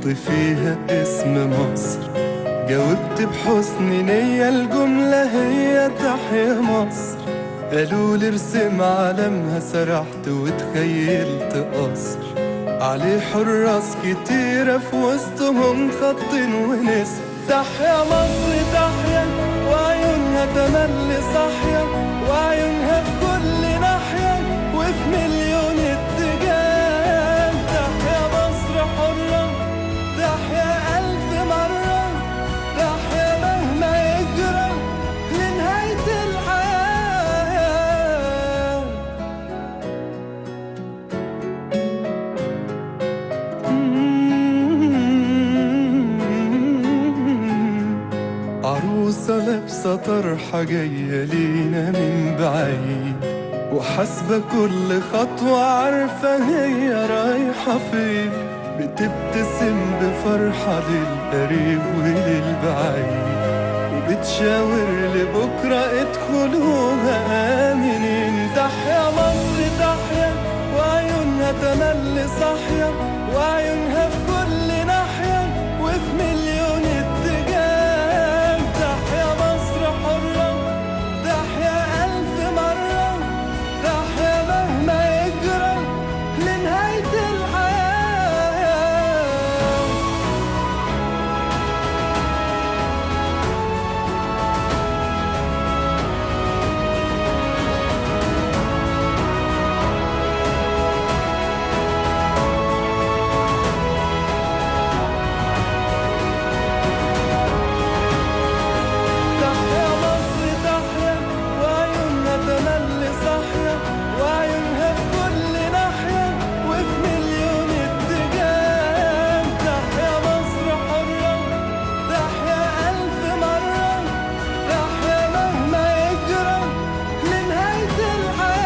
حط فيها اسم مصر. جاوبت بحسن نية، الجملة هي تحيا مصر. قالوا لي ارسم علمها، سرحت وتخيلت قصر عليه حراس كتيرة، في وسطهم خط ونسر. تحيا مصر تحيا، وعيونها تملي صاحية، وعيونها في كل ناحية وفي مليون اتجاه. تحيا مصر حرة، تحيا ألف مرة، تحيا مهما يجرى لنهاية الحياة. عروسة لابسة طرحة جاية لينا من بعيد، وحاسبة كل خطوة عارفة هي رايحة فين. بتبتسم بفرحة للقريب وللبعيد، وبتشاور لبكرة ادخلوها آمنين. تحيا مصر تحيا، وعيونها تملي صاحية، وعيونها في كل ناحية وفي مليون اتجاه. تحيا مصر حرة، تحيا ألف مرة، تحيا مهما يجرى لنهاية الحياة. تحيا مصر تحيا، وعيونها تملي صاحية، وعيونها في كل ناحية وفي مليون اتجاه. تحيا مصر حرة، تحيا ألف مرة، تحيا مهما يجرى لنهاية الحياة.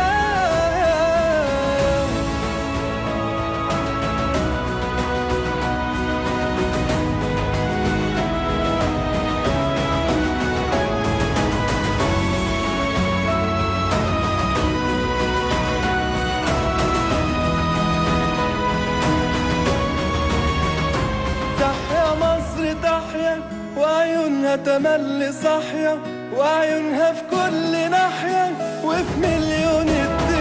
تحيا مصر تحيا، وعيونها تملي صاحية، وعيونها في كل ناحية وفي مليون اتجاه.